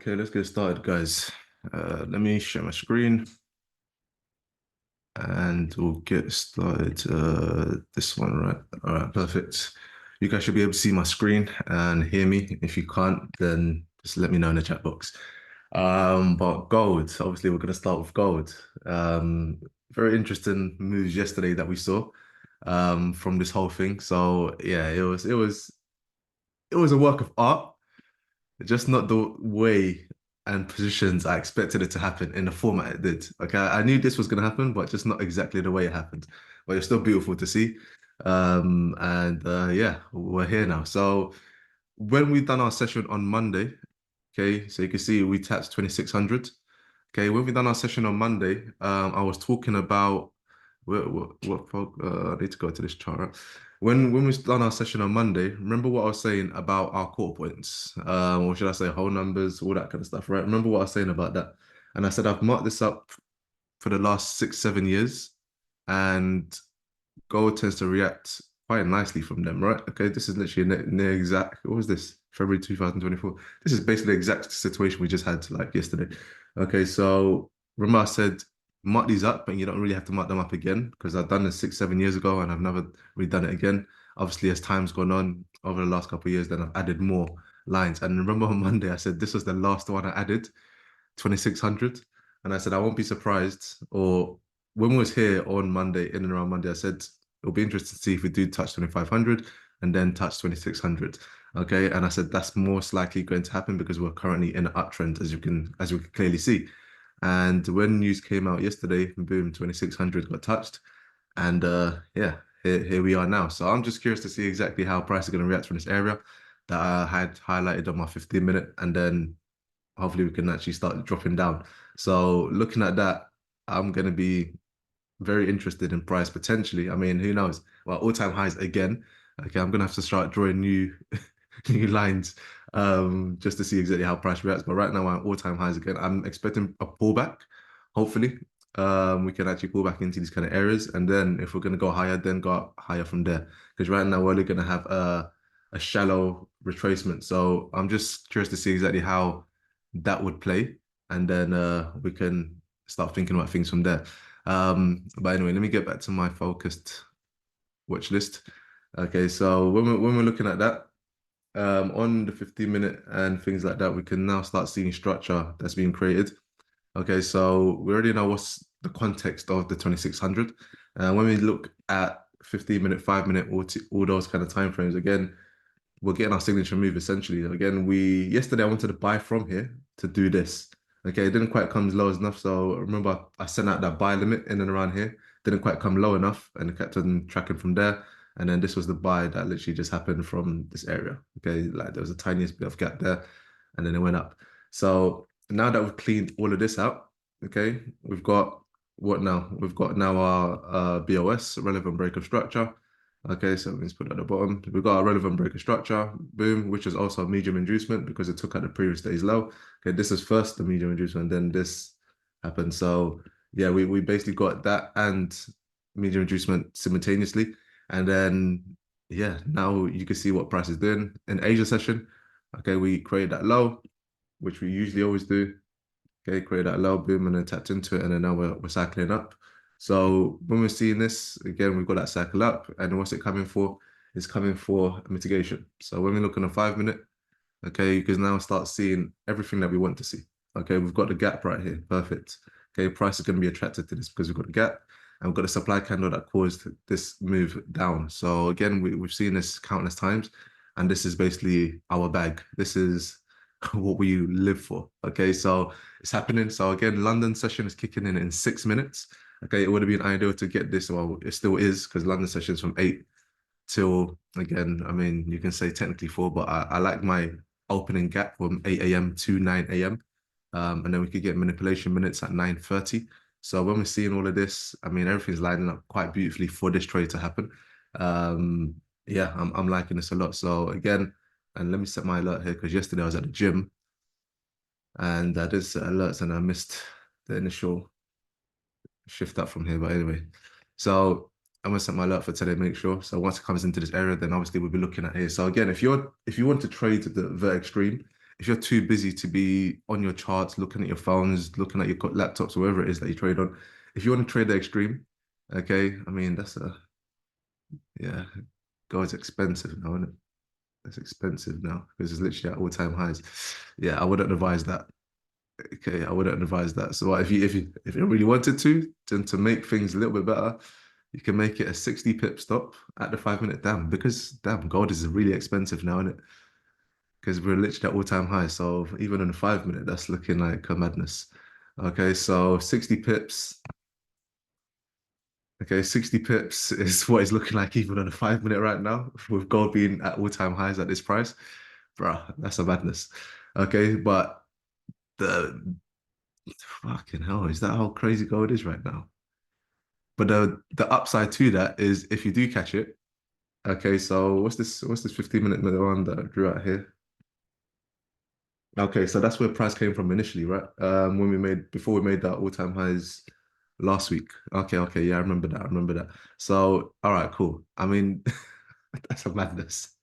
Okay, let's get started, guys. Let me share my screen and we'll get started. This one, right? All right, perfect. You guys should be able to see my screen and hear me. If you can't, then just let me know in the chat box. But gold, obviously, we're going to start with gold. Very interesting moves yesterday that we saw from this whole thing. So yeah, it was a work of art, just not the way and positions I expected it to happen in the format it did. Okay, I knew this was going to happen, but just not exactly the way it happened. But it's still beautiful to see. And yeah, we're here now. So when we done our session on Monday, okay, so you can see we tapped 2600. Okay, when we done our session on Monday, I was talking about I need to go to this chart. Right? When we done our session on Monday, remember what I was saying about our core points, or should I say whole numbers, all that kind of stuff, right? Remember what I was saying about that? And I said I've marked this up for the last 6, 7 years, and gold tends to react quite nicely from them, right? Okay, this is literally near exact. What was this? February 2024. This is basically the exact situation we just had like yesterday. Okay, so remember I said mark these up, and you don't really have to mark them up again because I've done this 6, 7 years ago and I've never really done it again. Obviously, as time's gone on over the last couple of years, then I've added more lines. And remember on Monday, I said this was the last one I added, 2600. And I said I won't be surprised, or when we was here on Monday, in and around Monday, I said it'll be interesting to see if we do touch 2500 and then touch 2600. Okay. And I said that's most likely going to happen because we're currently in an uptrend, as we can clearly see. And when news came out yesterday, boom, 2600 got touched. And yeah, here we are now. So I'm just curious to see exactly how price is going to react from this area that I had highlighted on my 15 minute, and then hopefully we can actually start dropping down. So looking at that, I'm going to be very interested in price potentially. I mean, who knows? Well, all-time highs again. Okay, I'm gonna have to start drawing new new lines just to see exactly how price reacts. But right now I'm all-time highs again. I'm expecting a pullback. Hopefully, we can actually pull back into these kind of areas. And then if we're gonna go higher, then go up higher from there. Because right now we're only gonna have a shallow retracement. So I'm just curious to see exactly how that would play. And then we can start thinking about things from there. But anyway, let me get back to my focused watch list. Okay, so when we're looking at that, on the 15 minute and things like that, we can now start seeing structure that's being created. Okay, so we already know what's the context of the 2600. And when we look at 15 minute, 5 minute, all those kind of time frames, again, we're getting our signature move essentially. Again, yesterday I wanted to buy from here to do this. Okay, it didn't quite come low enough. So remember, I sent out that buy limit in and around here. Didn't quite come low enough, and it kept on tracking from there. And then this was the buy that literally just happened from this area. Okay, like there was a tiniest bit of gap there, and then it went up. So now that we've cleaned all of this out, okay, we've got what now? We've got now our BOS, relevant break of structure. Okay, so let's put it at the bottom. We've got our relevant breaker structure, boom, which is also a medium inducement because it took out the previous day's low. Okay, this is first the medium inducement, then this happened. So yeah, we basically got that and medium inducement simultaneously. And then yeah, now you can see what price is doing. In Asia session, okay, we created that low, which we usually always do. Okay, created that low, boom, and then tapped into it, and then now we're cycling up. So when we're seeing this, again, we've got that cycle up, and what's it coming for? It's coming for mitigation. So when we look on a 5 minute, okay, you can now start seeing everything that we want to see. Okay, we've got the gap right here, perfect. Okay, price is going to be attracted to this because we've got the gap, and we've got the supply candle that caused this move down. So again, we've seen this countless times, and this is basically our bag. This is what we live for. Okay, so it's happening. So again, London session is kicking in 6 minutes. Okay, it would have been ideal to get this. Well, it still is because London session is from 8 till, again, I mean, you can say technically 4, but I like my opening gap from 8 a.m. to 9 a.m. And then we could get manipulation minutes at 9:30. So when we're seeing all of this, I mean, everything's lining up quite beautifully for this trade to happen. Yeah, I'm liking this a lot. So again, and let me set my alert here because yesterday I was at the gym and I did set alerts and I missed the initial shift up from here. But anyway, so I'm gonna set my alert for today, make sure. So once it comes into this area, then obviously we'll be looking at here. So again, if you want to trade the extreme, if you're too busy to be on your charts, looking at your phones, looking at your laptops, whatever it is that you trade on, if you want to trade the extreme, okay, I mean that's a yeah, gold's expensive now, isn't it? It's expensive now because it's literally at all-time highs. Yeah, I wouldn't advise that. Okay, I wouldn't advise that. So if you really wanted to, then to make things a little bit better, you can make it a 60 pip stop at the 5 minute. Damn, because damn, gold is really expensive now, isn't it? Because we're literally at all-time high. So even in a 5 minute, that's looking like a madness. Okay, so 60 pips. Okay, 60 pips is what it's looking like even on a 5 minute right now, with gold being at all-time highs at this price. Bruh, that's a madness. Okay, but the fucking hell, is that how crazy gold is right now? But the upside to that is if you do catch it. Okay, so what's this 15 minute one that I drew out here? Okay, so that's where price came from initially, right? When we made before we made that all-time highs last week. Okay, yeah, I remember that. I remember that. So, all right, cool. I mean, that's a madness.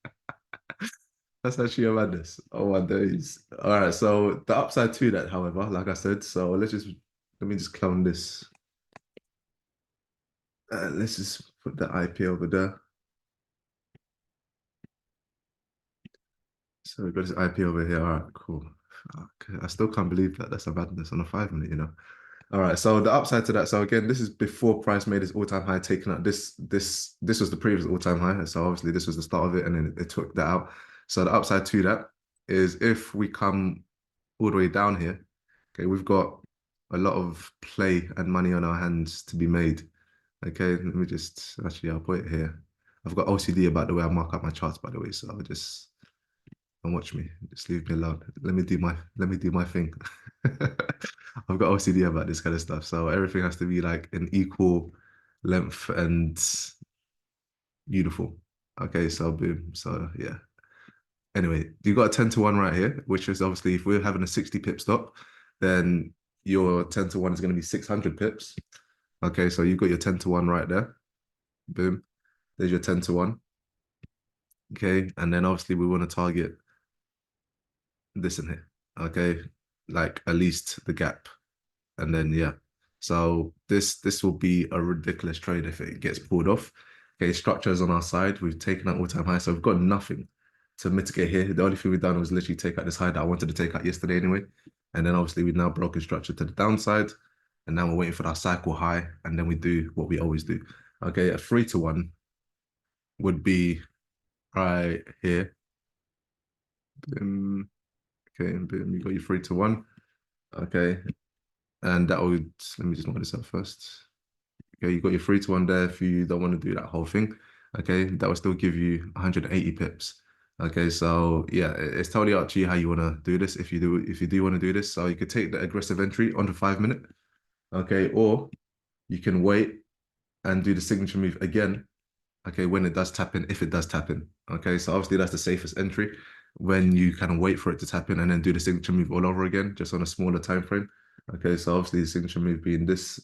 That's actually a madness. Oh my days. All right, so the upside to that, however, like I said, so let me just clone this. Let's just put the IP over there. So we've got this IP over here. All right, cool. Fuck, I still can't believe that that's a madness on a 5 minute, you know. All right, so the upside to that. So again, this is before price made its all-time high, taking out this was the previous all-time high. So obviously this was the start of it, and then it took that out. So the upside to that is if we come all the way down here, okay, we've got a lot of play and money on our hands to be made. Okay, let me just actually I'll put it here. I've got OCD about the way I mark up my charts, by the way. So I'll just don't watch me. Just leave me alone. Let me do my thing. I've got OCD about this kind of stuff. So everything has to be like an equal length and uniform. Okay, so boom. So yeah. Anyway, you got a 10 to 1 right here, which is obviously if we're having a 60 pip stop, then your 10 to 1 is going to be 600 pips. Okay, so you got your 10 to 1 right there. Boom. There's your 10 to 1. Okay. And then obviously we want to target this in here. Okay. Like at least the gap. And then yeah. So this will be a ridiculous trade if it gets pulled off. Okay, structure is on our side. We've taken out all-time high, so we've got nothing to mitigate here. The only thing we've done was literally take out this high that I wanted to take out yesterday anyway. And then obviously we've now broken structure to the downside. And now we're waiting for our cycle high. And then we do what we always do. Okay, a 3 to 1 would be right here. Boom. Okay, and boom, you got your 3 to 1. Okay. And that would let me just mark this up first. Okay, you got your 3 to 1 there if you don't want to do that whole thing. Okay, that will still give you 180 pips. Okay, so yeah, it's totally up to you how you want to do this. If you do want to do this, so you could take the aggressive entry on the 5 minute. Okay, or you can wait and do the signature move again. Okay, when it does tap in, if it does tap in. Okay, so obviously that's the safest entry when you kind of wait for it to tap in and then do the signature move all over again, just on a smaller time frame. Okay, so obviously the signature move being this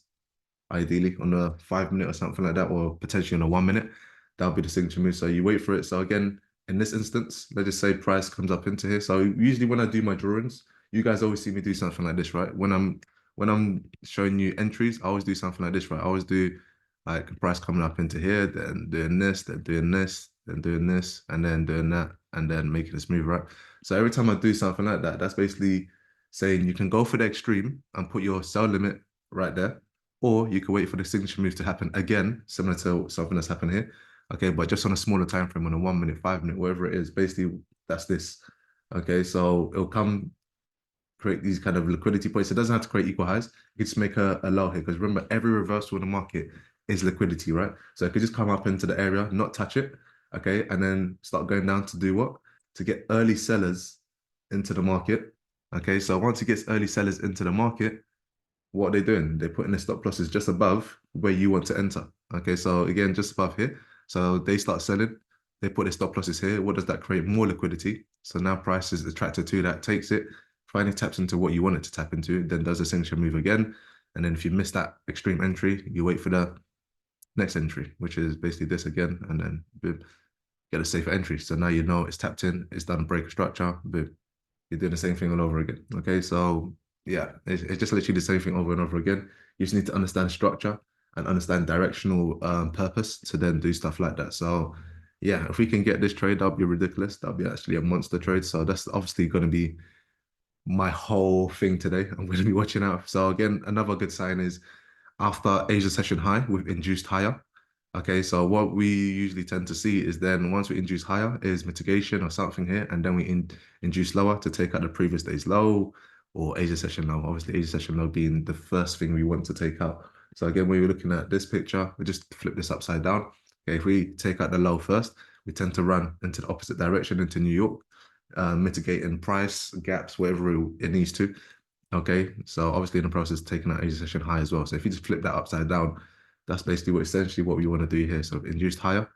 ideally on a 5 minute or something like that, or potentially on a 1 minute. That'll be the signature move. So you wait for it. So again, in this instance, let's just say price comes up into here. So usually when I do my drawings, you guys always see me do something like this, right? When I'm showing you entries, I always do something like this, right? I always do like price coming up into here, then doing this, then doing this, then doing this, and then doing that, and then making this move, right? So every time I do something like that, that's basically saying you can go for the extreme and put your sell limit right there, or you can wait for the signature move to happen again, similar to something that's happened here. Okay, but just on a smaller time frame, on a 1 minute, 5 minute, whatever it is. Basically, that's this. Okay, so it'll come create these kind of liquidity points. It doesn't have to create equal highs. You can just make a low here because remember, every reversal in the market is liquidity, right? So it could just come up into the area, not touch it, okay, and then start going down to do what? To get early sellers into the market. Okay, so once it gets early sellers into the market, what are they doing? They're putting the stop losses just above where you want to enter. Okay, so again, just above here. So they start selling, they put their stop losses here. What does that create? More liquidity. So now price is attracted to that, takes it, finally taps into what you want it to tap into, then does a signature move again. And then if you miss that extreme entry, you wait for the next entry, which is basically this again, and then boom, get a safer entry. So now you know it's tapped in, it's done break of structure, boom. you're doing the same thing all over again. Okay, so yeah, it's just literally the same thing over and over again. You just need to understand structure and understand directional purpose to then do stuff like that. So yeah, if we can get this trade, that'll be ridiculous. That'll be actually a monster trade. So that's obviously going to be my whole thing today. I'm going to be watching out. So again, another good sign is after Asia session high, we've induced higher. Okay, so what we usually tend to see is then once we induce higher is mitigation or something here, and then we induce lower to take out the previous day's low or Asia session low. Obviously, Asia session low being the first thing we want to take out. So again, when we're looking at this picture, we just flip this upside down. Okay, if we take out the low first, we tend to run into the opposite direction into New York, mitigating price gaps wherever it needs to. Okay, so obviously in the process taking out Asia session high as well. So if you just flip that upside down, that's basically what essentially what we want to do here. So induced higher.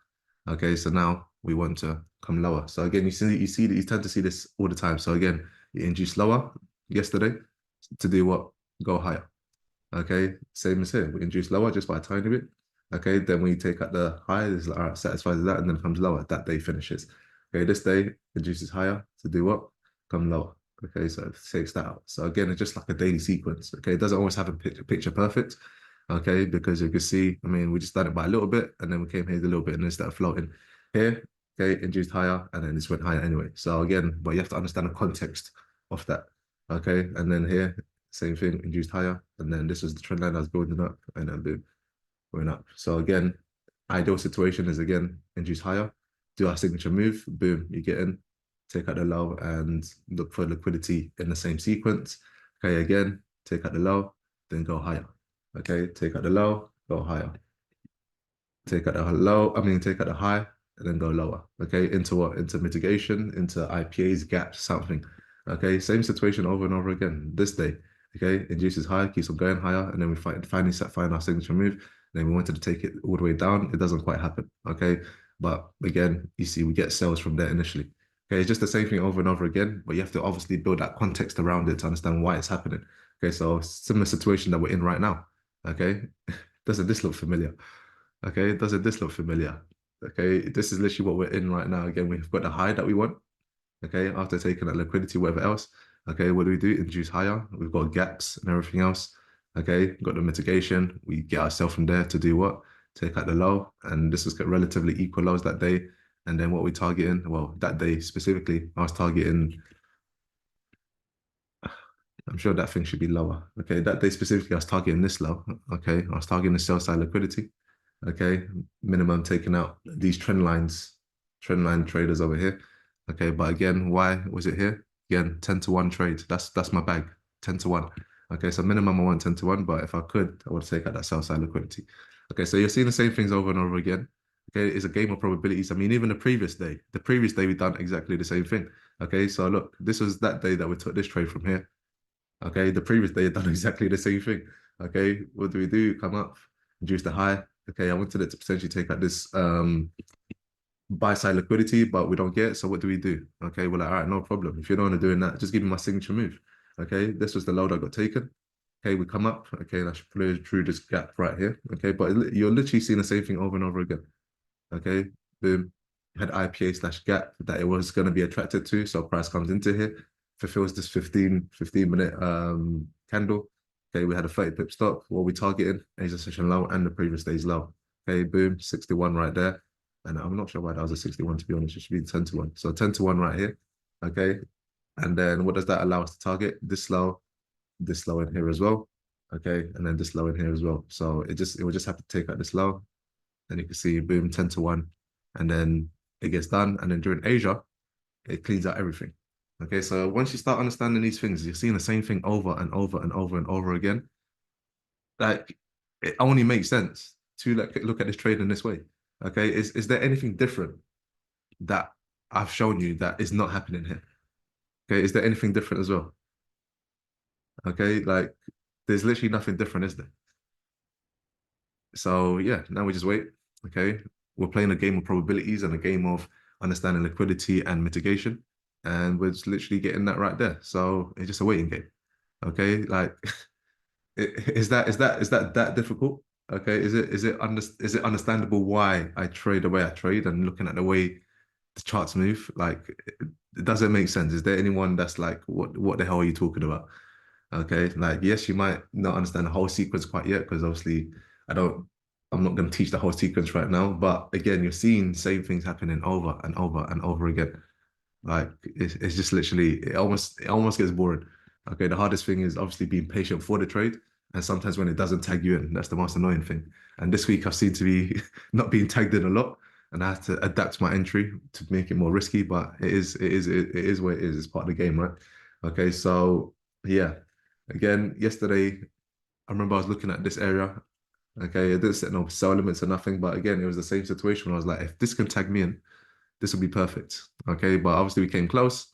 Okay, so now we want to come lower. So again, you tend to see this all the time. So again, you induce lower yesterday to do what? Go higher. Okay, same as here. We induce lower just by a tiny bit. Okay, then we take out the high, it's like, all right, satisfies that, and then comes lower. That day finishes. Okay, this day induces higher to do what? Come lower. Okay, so it takes that out. So again, it's just like a daily sequence. Okay, it doesn't always have a picture perfect. Okay, because you can see, I mean, we just done it by a little bit, and then we came here a little bit, and then started floating here. Okay, induced higher, and then this went higher anyway. So again, but you have to understand the context of that. Okay, and then here same thing, induced higher. And then this was the trend line I was building up and then boom, going up. So again, ideal situation is again, induce higher, do our signature move, boom, you get in, take out the low and look for liquidity in the same sequence. Okay, again, take out the low, then go higher. Okay, take out the low, go higher. Take out the low, take out the high and then go lower. Okay, into what? Into mitigation, into IPAs, gaps, something. Okay, same situation over and over again. This day, okay, induces high, keeps on going higher, and then we finally find our signature move. Then we wanted to take it all the way down. It doesn't quite happen. Okay, but again, you see, we get sales from there initially. Okay, it's just the same thing over and over again, but you have to obviously build that context around it to understand why it's happening. Okay, so similar situation that we're in right now. Okay, doesn't this look familiar? Okay, doesn't this look familiar? Okay, this is literally what we're in right now. Again, we've got the high that we want. Okay, after taking that liquidity, whatever else. Okay, what do? Induce higher. We've got gaps and everything else. Okay, got the mitigation. We get ourselves from there to do what? Take out the low. And this was relatively equal lows that day. And then what we targeting? Well, that day specifically, I was targeting, I'm sure that thing should be lower. Okay, that day specifically, I was targeting this low. Okay, I was targeting the sell side liquidity. Okay, minimum taking out these trend line traders over here. Okay, but again, why was it here? Again, 10 to 1 trade. That's my bag. 10 to 1. Okay, so minimum I want 10 to 1, but if I could, I would take out that sell side liquidity. Okay, so you're seeing the same things over and over again. Okay, it's a game of probabilities. I mean, even the previous day we done exactly the same thing. Okay, so look, this was that day that we took this trade from here. Okay, the previous day had done exactly the same thing. Okay, what do we do? Come up, reduce the high. Okay, I wanted it to potentially take out this buy side liquidity, but we don't get it. So what do we do? Okay, we're like, all right, no problem. If you don't want to do that, just give me my signature move. Okay, this was the load that got taken. Okay, we come up. Okay, and I should play through this gap right here. Okay, but you're literally seeing the same thing over and over again. Okay, boom. Had IPA slash gap that it was going to be attracted to. So price comes into here, fulfills this 15 minute candle. Okay, we had a 30 pip stop. What we targeting? Asia session low and the previous day's low. Okay, boom, 61 right there. And I'm not sure why that was a 61 to be honest. It should be 10 to 1. So 10 to 1 right here. Okay. And then what does that allow us to target? This low in here as well. Okay, and then this low in here as well. So it will just have to take out this low. And you can see boom, 10 to 1. And then it gets done. And then during Asia, it cleans out everything. Okay, so once you start understanding these things, you're seeing the same thing over and over and over and over again. Like it only makes sense to look at this trade in this way. Okay, is there anything different that I've shown you that is not happening here? Okay, is there anything different as well? Okay, like there's literally nothing different, is there? So yeah, now we just wait. Okay, we're playing a game of probabilities and a game of understanding liquidity and mitigation, and we're just literally getting that right there. So it's just a waiting game. Okay, like is that difficult? Okay, is it understandable why I trade the way I trade and looking at the way the charts move. Like it doesn't make sense. Is there anyone that's like, what the hell are you talking about? Okay, like yes, you might not understand the whole sequence quite yet because obviously I don't. I'm not going to teach the whole sequence right now. But again, you're seeing same things happening over and over and over again. Like it's just literally it almost gets boring. Okay, the hardest thing is obviously being patient for the trade, and sometimes when it doesn't tag you in, that's the most annoying thing. And this week I've seen to be not being tagged in a lot, and I have to adapt my entry to make it more risky. But it is what it is. It's part of the game, right? Okay, so yeah. Again, yesterday I remember I was looking at this area. Okay, it didn't set no sell limits or nothing, but again, it was the same situation. I was like, if this can tag me in, this will be perfect. Okay, but obviously we came close,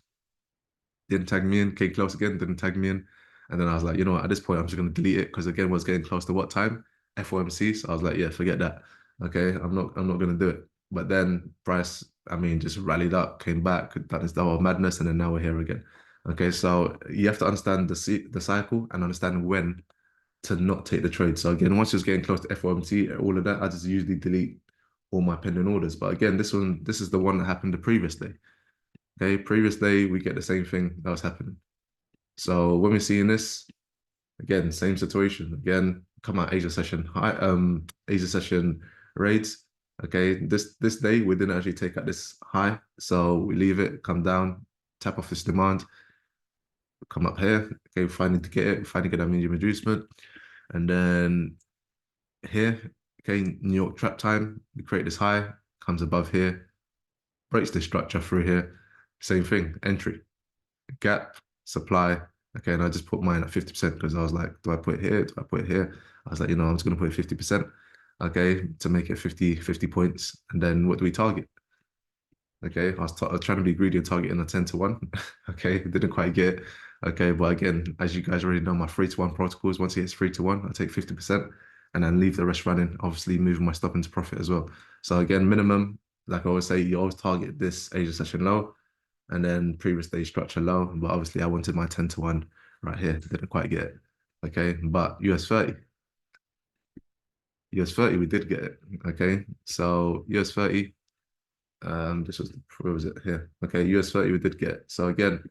didn't tag me in, came close again, didn't tag me in. And then I was like, you know what, at this point, I'm just going to delete it because again, was getting close to what time? FOMC. So I was like, yeah, forget that. Okay, I'm not going to do it. But then price, I mean, just rallied up, came back, done this whole madness, and then now we're here again. Okay, so you have to understand the cycle and understand when to not take the trade. So again, once it's getting close to FOMC, all of that, I just usually delete all my pending orders. But again, this is the one that happened the previous day. Okay, previous day we get the same thing that was happening. So when we're seeing this, again, same situation. Again, come out Asia session high, Asia session raids. Okay, this day we didn't actually take out this high, so we leave it, come down, tap off this demand, come up here. Okay, finally to get it, finally get that medium reducement, and then here, okay, New York trap time. We create this high, comes above here, breaks this structure through here. Same thing, entry, gap, supply. Okay, and I just put mine at 50% because I was like, do I put it here? Do I put it here? I was like, I'm just going to put it 50%, okay, to make it 50 points. And then what do we target? Okay, I was trying to be greedy and targeting a 10 to 1. Okay, didn't quite get it. Okay, but again, as you guys already know, my 3 to 1 protocols, once it hits 3 to 1, I take 50% and then leave the rest running, obviously moving my stop into profit as well. So again, minimum, like I always say, you always target this Asia session low and then previous day structure low. But obviously I wanted my 10 to 1 right here. Didn't quite get it. Okay, but US 30. US 30, we did get it. Okay, so US 30, this was where was it here? Okay, US 30 we did get. So again,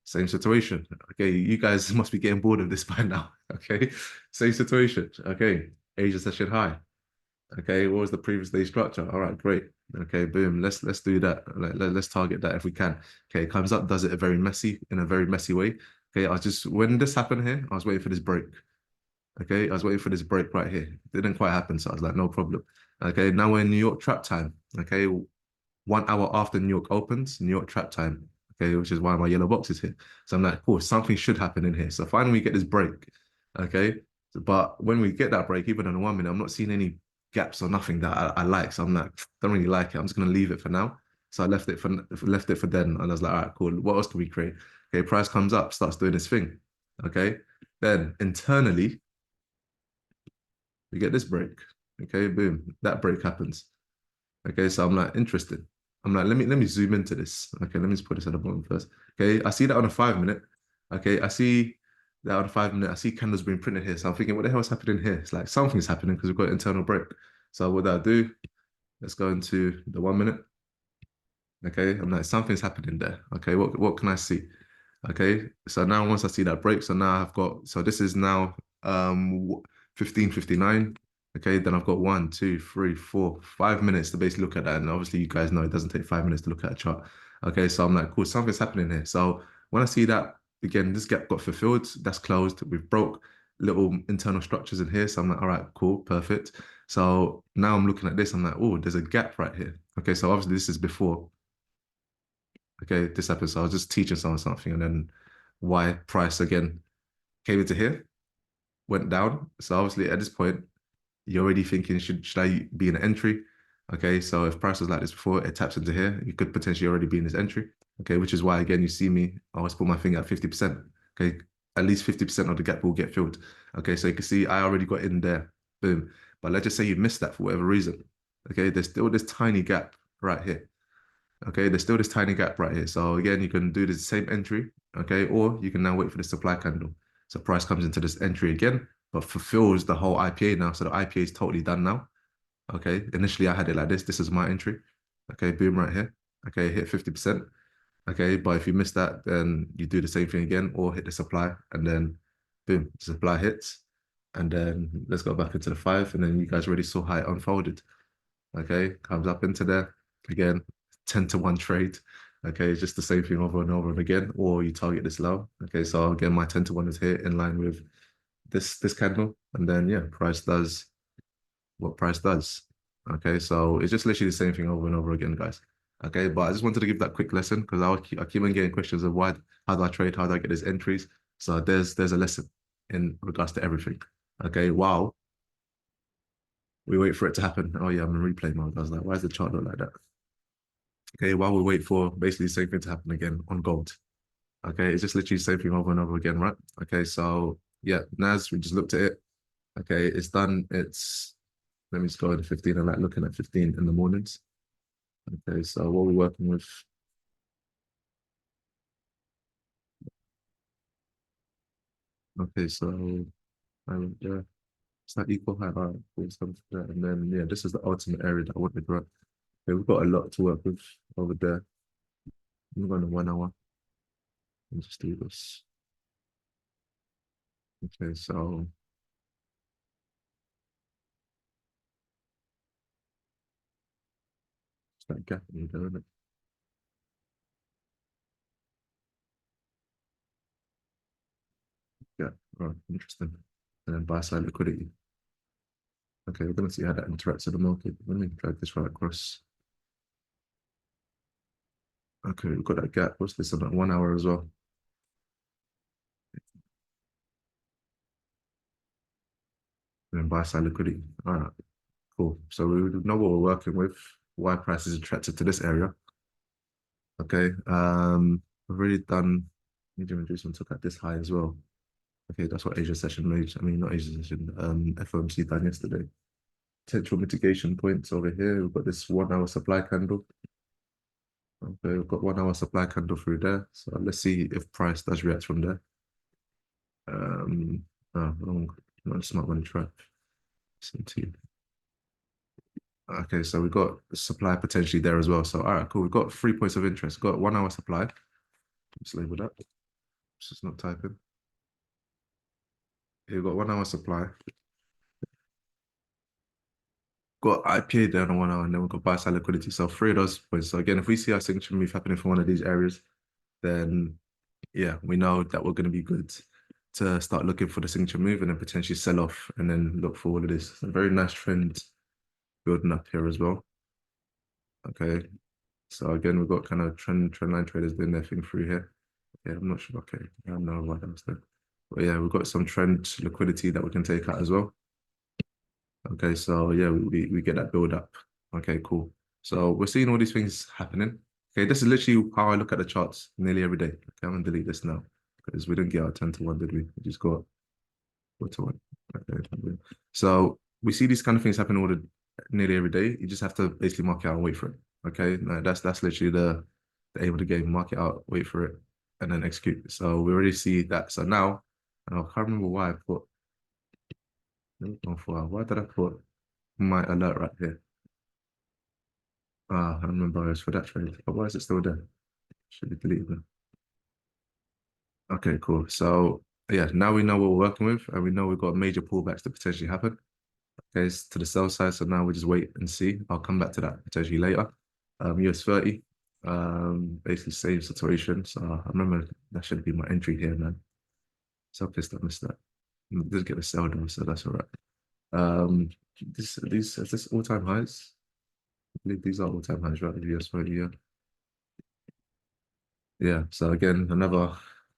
same situation. Okay, you guys must be getting bored of this by now. Okay, same situation. Okay, Asia session high. Okay, what was the previous day structure? All right, great. Okay, boom. Let's do that. Let's target that if we can. Okay, comes up, does it in a very messy way. Okay, I was just when this happened here, I was waiting for this break. Okay, I was waiting for this break right here. It didn't quite happen, so I was like, no problem. Okay, now we're in New York trap time. Okay, 1 hour after New York opens, New York trap time. Okay, which is why my yellow box is here. So I'm like, cool, something should happen in here. So finally we get this break. Okay. But when we get that break, even in 1 minute, I'm not seeing any gaps or nothing that I like. So I'm like, don't really like it. I'm just gonna leave it for now. So I left it for then. And I was like, all right, cool. What else can we create? Okay, price comes up, starts doing this thing. Okay. Then internally, we get this break. Okay, boom. That break happens. Okay, so I'm like, interested. I'm like, let me zoom into this. Okay, let me just put this at the bottom first. Okay, I see that on a 5 minute. Okay, I see that on a 5 minute. I see candles being printed here. So I'm thinking, what the hell is happening here? It's like something's happening because we've got internal break. So what do I do? Let's go into the 1 minute. Okay, I'm like, something's happening there. Okay, what can I see? Okay, so now once I see that break, so now I've got, so this is now 15:59. Okay, then I've got 1, 2, 3, 4, 5 minutes to basically look at that. And obviously you guys know it doesn't take 5 minutes to look at a chart. Okay, so I'm like, cool, something's happening here. So when I see that, again, this gap got fulfilled, that's closed. We've broke little internal structures in here. So I'm like, all right, cool, perfect. So now I'm looking at this, I'm like, oh, there's a gap right here. Okay, so obviously this is before. Okay, this episode, I was just teaching someone something, and then why price again came into here, went down. So obviously at this point, you're already thinking, should I be in an entry? Okay, so if price was like this before, it taps into here, you could potentially already be in this entry. Okay, which is why again you see me, I always put my finger at 50%. Okay, at least 50% of the gap will get filled. Okay, so you can see I already got in there. Boom. But let's just say you missed that for whatever reason. Okay, there's still this tiny gap right here. Okay, there's still this tiny gap right here. So again, you can do the same entry, okay, or you can now wait for the supply candle. So price comes into this entry again, but fulfills the whole IPA now. So the IPA is totally done now. Okay, initially I had it like this. This is my entry. Okay, boom right here. okay, hit 50%. Okay, but if you miss that, then you do the same thing again or hit the supply and then boom, supply hits. And then let's go back into the five. And then you guys already saw how it unfolded. Okay, comes up into there again, 10 to 1 trade. Okay, it's just the same thing over and over and again, or you target this low. Okay, so again, my 10 to 1 is here in line with this candle. And then yeah, price does what price does. Okay, so it's just literally the same thing over and over again, guys. Okay, but I just wanted to give that quick lesson because I keep on getting questions of why, how do I trade, how do I get these entries? So there's a lesson in regards to everything. Okay, wow, we wait for it to happen. Oh yeah, I'm in replay mode. I was like, why does the chart look like that? Okay, while we wait for basically the same thing to happen again on gold. Okay, it's just literally the same thing over and over again, right? Okay, so yeah, NAS, we just looked at it. Okay, it's done. It's let me just go into 15. I like looking at 15 in the mornings. Okay, so what we're working with. Okay, so I went there. It's not equal high, all right, cool, something like that. And then yeah, this is the ultimate area that I wanted, right? Okay, we've got a lot to work with over there. I'm going to 1 hour and just do this. Okay, so it's that gap in there, isn't it? Yeah, right, interesting. And then buy side liquidity. Okay, we're gonna see how that interacts with the market. Let me drag this right across. Okay, we've got that gap. What's this about 1 hour as well? And then buy side liquidity. All right, cool. So we know what we're working with, why price is attracted to this area. Okay, I've already done medium inducement, took at this high as well. Okay, that's what Asia session made. I mean, not Asia session, FOMC done yesterday. Potential mitigation points over here. We've got this 1 hour supply candle. Okay, we've got 1 hour supply candle through there. So let's see if price does react from there. Oh, wrong. Not smart money trap. SMT. Okay, so we've got supply potentially there as well. So all right, cool. We've got 3 points of interest. Got 1 hour supply. Let's label that. It's just not typing. Here we've got 1 hour supply. Got IPA there on 1 hour, and then we've got buy side liquidity. So three of those points. So again, if we see our signature move happening from one of these areas, then yeah, we know that we're going to be good to start looking for the signature move and then potentially sell off and then look for all of this. A very nice trend building up here as well. Okay. So again, we've got kind of trend line traders doing their thing through here. Yeah, I'm not sure. Okay. I don't know why that was there. But yeah, we've got some trend liquidity that we can take out as well. Okay, so yeah, we get that build up. Okay, cool. So we're seeing all these things happening. Okay, this is literally how I look at the charts nearly every day. Okay, I'm gonna delete this now because we didn't get our 10 to 1, did we? We just got 4 to 1. Okay. So we see these kind of things happen nearly every day. You just have to basically mark it out and wait for it. Okay, no, that's literally the aim of the game. Mark it out, wait for it, and then execute. So we already see that. So now, and I can't remember why I put. Why did I put my alert right here? Ah, I remember it was for that trade. But why is it still there? Should be deleted now. Okay, cool. So yeah, now we know what we're working with, and we know we've got major pullbacks to potentially happen. Okay, it's to the sell side. So now we just wait and see. I'll come back to that potentially later. US 30, basically same situation. So I remember that should be my entry here, man. So pissed I missed that. I did get a sell though, so that's all right. These is this all-time highs? I believe these are all-time highs, right? The US 30, yeah. Yeah, so again, another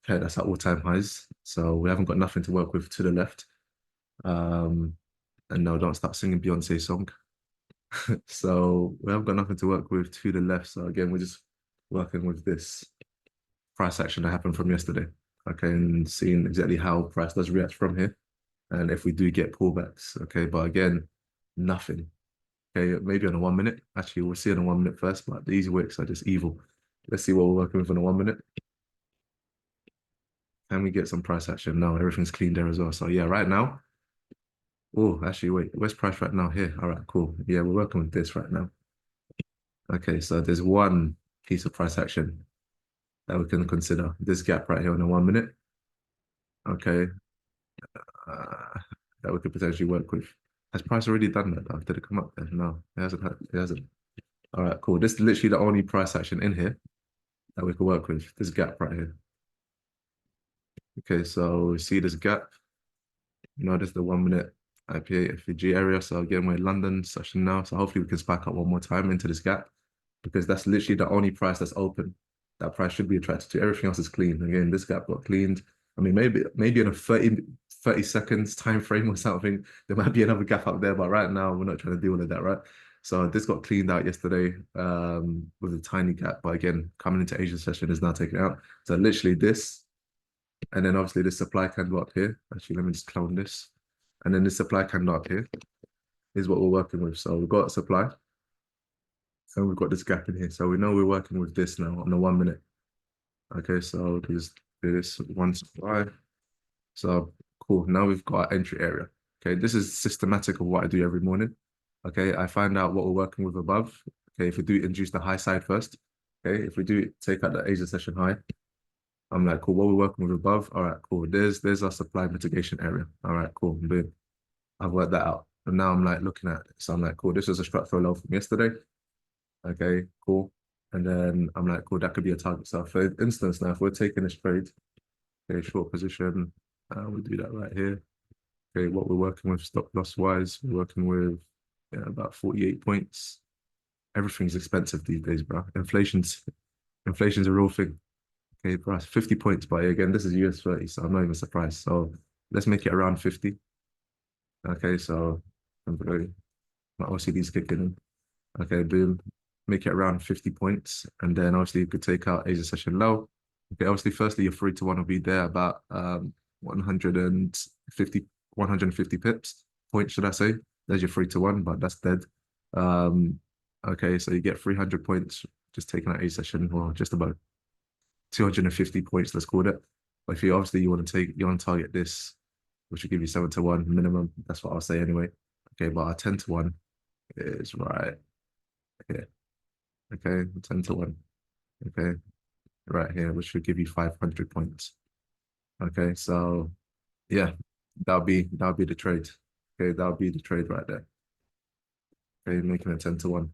pair that's at all-time highs. So we haven't got nothing to work with to the left. Um, and no, don't start singing Beyonce song. So we haven't got nothing to work with to the left. So again, we're just working with this price action that happened from yesterday. Okay, and seeing exactly how price does react from here. And if we do get pullbacks, okay, but again, nothing. Okay, maybe on a 1 minute. Actually, we'll see on a 1 minute first, but these wicks are just evil. Let's see what we're working with on a 1 minute. Can we get some price action? No, everything's clean there as well. So yeah, right now. Oh, actually, wait, where's price right now? Here. All right, cool. Yeah, we're working with this right now. Okay, so there's one. piece of price action that we can consider. This gap right here on the 1 minute, okay, uh, that we could potentially work with. Has price already done that though? Did it come up there? No, it hasn't. It hasn't. All right, cool. This is literally the only price action in here that we could work with. This gap right here. Okay, so see this gap. This is the 1 minute IPA FVG area. So again, we're in London session now. So hopefully we can spike up one more time into this gap because that's literally the only price that's open. That price should be attracted to. Everything else is clean. Again, this gap got cleaned. I mean, maybe in a 30 seconds time frame or something, there might be another gap up there. But right now, we're not trying to deal with that, right? So this got cleaned out yesterday with a tiny gap. But again, coming into Asian session is now taken out. So literally this, and then obviously this supply candle up here. Actually, let me just clone this. And then this supply candle up here is what we're working with. So we've got supply and we've got this gap in here. So we know we're working with this now on the 1 minute. Okay, so there's this one supply. So cool. Now we've got our entry area. Okay, this is systematic of what I do every morning. Okay, I find out what we're working with above. Okay, if we do induce the high side first. Okay, if we do take out the Asia session high, I'm like, cool, what we're working with above. All right, cool. There's our supply mitigation area. All right, cool. Boom. I've worked that out. And now I'm like looking at it. So I'm like, cool, this is a structural low from yesterday. Okay, cool. And then I'm like, cool, that could be a target. So for instance, now if we're taking this trade, okay, short position, we do that right here. Okay, what we're working with stop loss wise, we're working with about 48 points. Everything's expensive these days, bro. Inflation's a real thing. Okay, bro, 50 points, but again, this is US 30, so I'm not even surprised. So let's make it around 50. Okay, so my OCD's kicking in. Okay, boom. Make it around 50 points. And then obviously you could take out Asia session low. Okay, obviously, firstly, your 3-to-1 will be there about 150 pips, points, should I say. There's your 3-to-1, but that's dead. Okay, so you get 300 points just taking out Asia session, or just about 250 points, let's call it. But if you obviously you want to target this, which will give you 7-to-1 minimum. That's what I'll say anyway. Okay, but our 10-to-1 is right here. Okay, 10-to-1. Okay, right here, which should give you 500 points. Okay, so yeah, that'll be the trade. Okay, that'll be the trade right there. Okay, making it 10-to-1.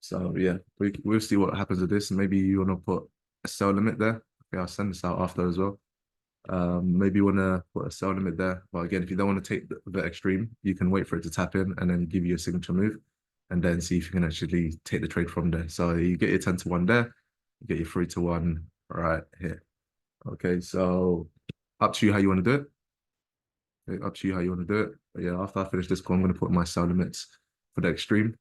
So yeah, we'll see what happens with this. Maybe you want to put a sell limit there. Okay, I'll send this out after as well. Maybe you want to put a sell limit there. But again, if you don't want to take the extreme, you can wait for it to tap in and then give you a signature move and then see if you can actually take the trade from there. So you get your 10-to-1 there, you get your 3-to-1 right here. Okay, so up to you how you want to do it. Okay, up to you how you want to do it. But yeah, after I finish this call, I'm going to put my sell limits for the extreme.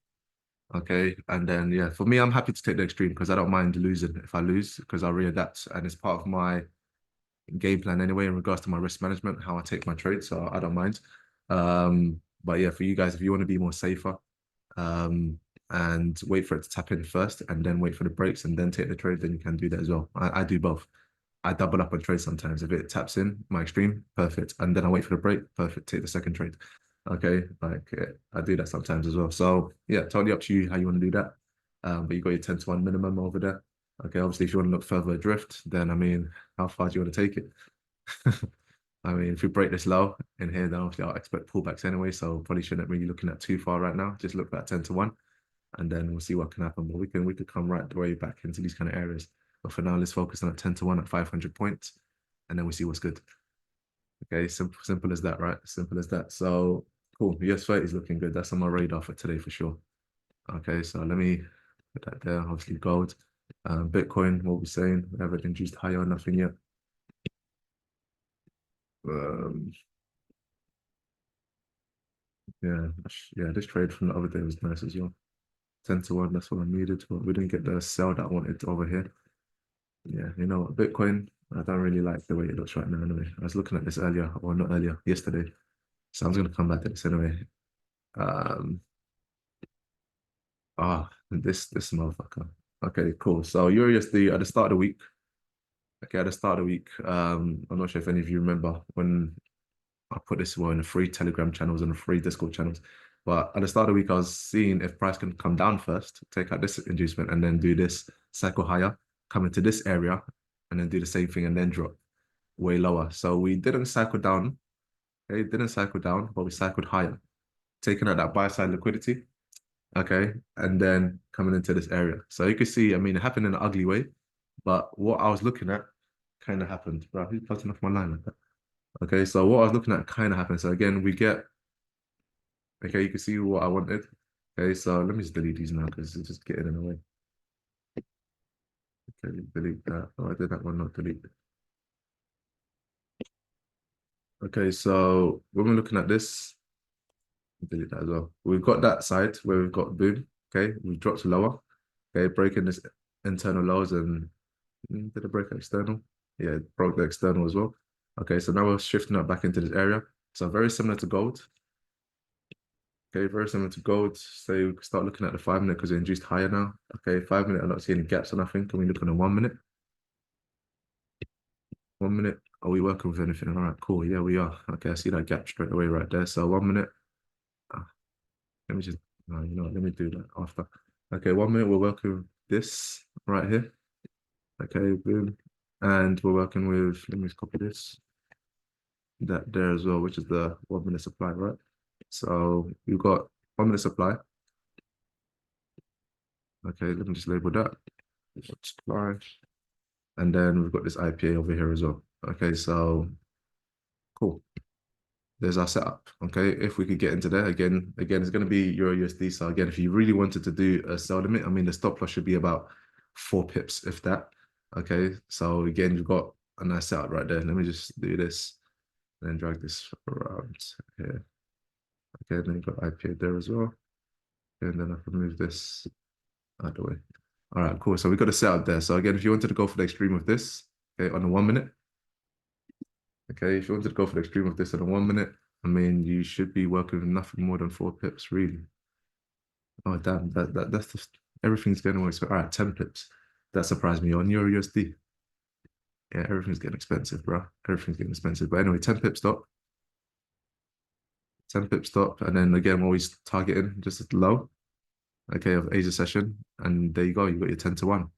Okay, and then yeah, for me, I'm happy to take the extreme because I don't mind losing if I lose because I'll readapt and it's part of my game plan anyway in regards to my risk management, how I take my trades. So I don't mind. But yeah, for you guys, if you want to be more safer, and wait for it to tap in first and then wait for the breaks and then take the trade, then you can do that as well. I do both. I double up on trades sometimes. If it taps in my extreme, perfect. And then I wait for the break, perfect. Take the second trade. Okay, like I do that sometimes as well. So yeah, totally up to you how you want to do that. But you got your 10-to-1 minimum over there. Okay, obviously, if you want to look further adrift, then I mean, how far do you want to take it? I mean, if we break this low in here, then obviously I'll expect pullbacks anyway. So probably shouldn't really looking at too far right now. Just look at 10-to-1, and then we'll see what can happen. But we could come right the way back into these kind of areas. But for now, let's focus on at 10-to-1 at 500 points, and then we see what's good. Okay, simple as that, right? Simple as that. So cool. US 30 is looking good. That's on my radar for today for sure. Okay, so let me put that there. Obviously, gold. Bitcoin, what we're saying, we haven't induced higher, nothing yet. Um, yeah, this trade from the other day was nice as well. 10-to-1, that's what I needed, but we didn't get the sell that I wanted over here. Yeah, you know what, Bitcoin, I don't really like the way it looks right now anyway. I was looking at this earlier, or not earlier, yesterday. So I'm just gonna come back to this anyway. Um, this motherfucker. Okay, cool. So USD at the start of the week. Okay, at the start of the week, I'm not sure if any of you remember when I put this well in the free Telegram channels and the free Discord channels. But at the start of the week, I was seeing if price can come down first, take out this inducement, and then do this cycle higher, come into this area, and then do the same thing and then drop way lower. So we didn't cycle down. Okay, didn't cycle down, but we cycled higher, taking out that buy side liquidity. Okay, and then coming into this area. So you can see, I mean, it happened in an ugly way, but what I was looking at kind of happened. Bro, who's cutting off my line like that? Okay, so what I was looking at kind of happened. So again, we get, okay, you can see what I wanted. Okay, so let me just delete these now because it's just getting in the way. Okay, delete that. Oh, I did that one, not delete. Okay, so when we're looking at this, delete that as well. We've got that side where we've got boom. Okay, we dropped lower. Okay, breaking this internal lows and did it break external? Yeah, it broke the external as well. Okay, so now we're shifting up back into this area. So very similar to gold. Okay, very similar to gold. So we can start looking at the 5 minute because it induced higher now. Okay, 5 minute, I'm not seeing any gaps or nothing. Can we look on the 1 minute? 1 minute. Are we working with anything? All right, cool. Yeah, we are. Okay, I see that gap straight away right there. So 1 minute. Ah, let me just, no, you know what? Let me do that after. Okay, 1 minute, we're working with this right here. Okay, boom. And we're working with, let me just copy this, that there as well, which is the 1 minute supply, right? So you've got 1 minute supply. Okay, let me just label that. Supply. And then we've got this IPA over here as well. Okay, so cool. There's our setup. Okay, if we could get into there again, it's going to be Euro USD. So again, if you really wanted to do a sell limit, I mean, the stop loss should be about 4 pips, if that. Okay, so again, you've got a nice setup right there. Let me just do this and then drag this around here. Okay, then you've got IPA there as well. And then I can move this out of the way. All right, cool. So we got a setup there. So again, if you wanted to go for the extreme of this, okay, on the 1 minute, okay, if you wanted to go for the extreme of this on the 1 minute, I mean, you should be working with nothing more than 4 pips, really. Oh, damn, that's just everything's getting more expensive. All right, 10 pips. That surprised me on Euro USD. Yeah, everything's getting expensive, bro. Everything's getting expensive. But anyway, 10 pip stop, 10 pip stop. And then again, we're always targeting just low, okay, of Asia session. And there you go, you got your 10 to 1.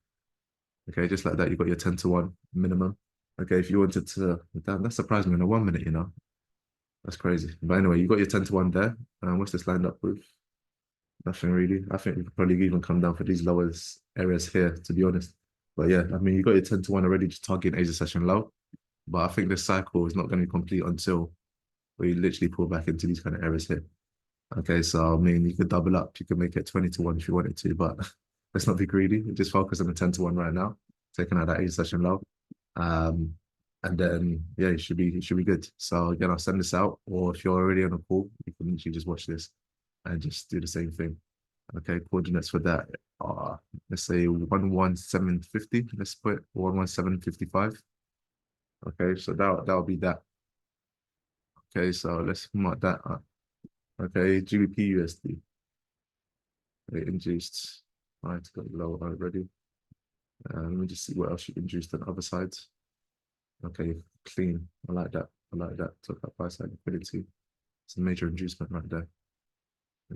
Okay, just like that, you got your 10 to 1 minimum. Okay, if you wanted to, damn, that surprised me in a 1 minute, you know. That's crazy. But anyway, you got your 10 to 1 there. What's this lined up with? Nothing really. I think we could probably even come down for these lowest areas here, to be honest. But yeah, I mean, you got your 10 to 1 already, just targeting Asia session low. But I think this cycle is not going to complete until we literally pull back into these kind of areas here. Okay, so I mean, you could double up. You could make it 20 to 1 if you wanted to, but let's not be greedy. Just focus on the 10 to 1 right now, taking out that Asia session low. Um, and then yeah, it should be good. So again, I'll send this out, or if you're already on a call, you can literally just watch this and just do the same thing. Okay, coordinates for that are, let's say 11750. Let's put 11755. Okay, so that'll be that. Okay, so let's mark that up. Okay, GBP USD. They induced. Right, it's got low already. Let me just see what else you induced on the other sides. Okay, clean. I like that. I like that. Took up buy side liquidity. It's a major inducement right there.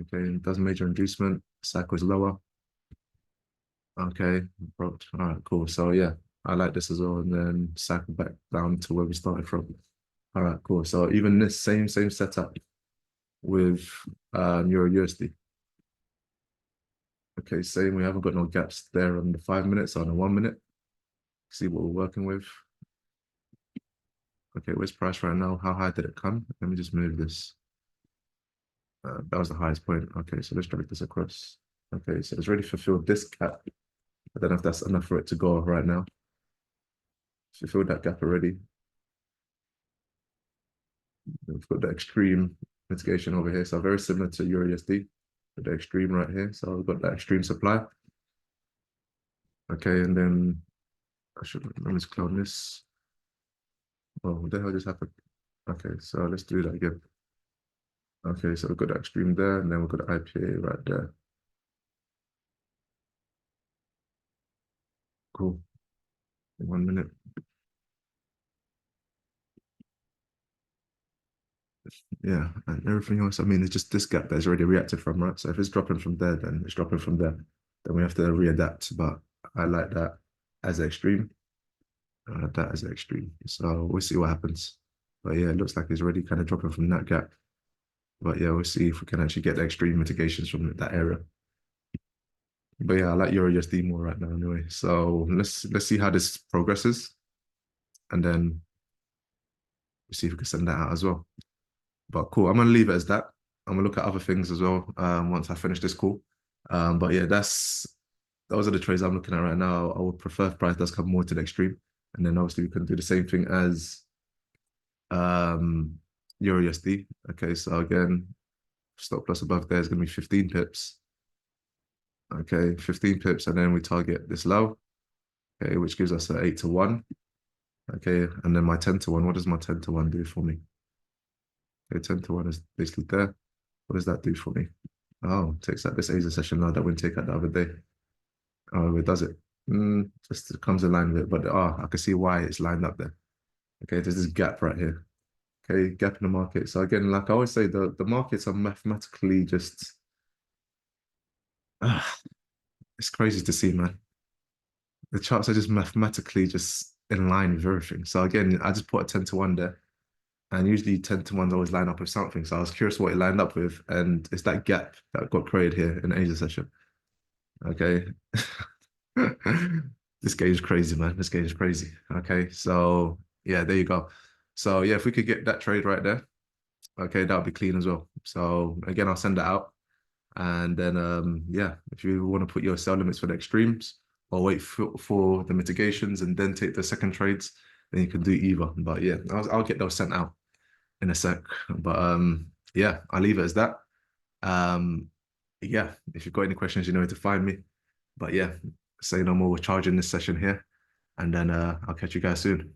Okay, does major inducement. Cycle is lower. Okay, broke. All right, cool. So yeah, I like this as well. And then cycle back down to where we started from. All right, cool. So even this same setup with Euro USD. Okay, same. We haven't got no gaps there on the 5 minutes, on the 1 minute. See what we're working with. Okay, where's price right now? How high did it come? Let me just move this. That was the highest point. Okay, so let's drag this across. Okay, so it's already fulfilled this gap. I don't know if that's enough for it to go right now. Fulfilled that gap already. We've got the extreme mitigation over here. So very similar to Euro USD, with the extreme right here. So we've got that extreme supply. Okay, and then let me just clone this. Oh, what the hell just happened? Okay, so let's do that again. Okay, so we've got the extreme there, and then we've got the IPA right there. Cool. 1 minute. Yeah, and everything else. I mean, it's just this gap that's already reacted from, right? So if it's dropping from there, then it's dropping from there. Then we have to readapt. But I like that as an extreme. That as an extreme. So we'll see what happens. But yeah, it looks like it's already kind of dropping from that gap. But yeah, we'll see if we can actually get the extreme mitigations from that area. But yeah, I like Euro USD more right now anyway. So let's see how this progresses, and then we'll see if we can send that out as well. But cool, I'm gonna leave it as that. I'm gonna look at other things as well once I finish this call. But yeah, those are the trades I'm looking at right now. I would prefer if price does come more to the extreme, and then obviously we can do the same thing as um Euro USD. Okay, so again, stop loss above there is gonna be 15 pips. Okay, 15 pips, and then we target this low, okay, which gives us an 8 to 1. Okay, and then my 10 to 1, what does my 10 to 1 do for me? Okay, 10 to 1 is basically there. What does that do for me? Oh, takes out this Asia session now that we take out the other day. Oh, it does it. Just it comes in line with it, but I can see why it's lined up there. Okay, there's this gap right here. Okay, gap in the market. So again, like I always say, the markets are mathematically just it's crazy to see, man. The charts are just mathematically just in line with everything. So again, I just put a 10 to 1 there. And usually 10 to 1s always line up with something. So I was curious what it lined up with. And it's that gap that got created here in the Asia session. Okay. This game is crazy, man. This game is crazy. Okay. So yeah, there you go. So yeah, if we could get that trade right there, okay, that would be clean as well. So again, I'll send that out. And then yeah, if you want to put your sell limits for the extremes or wait for the mitigations and then take the second trades, then you can do either. But yeah, I'll get those sent out in a sec. But yeah, I'll leave it as that. Um, yeah, if you've got any questions, you know where to find me. But yeah, say no more. We're charging this session here, and then I'll catch you guys soon.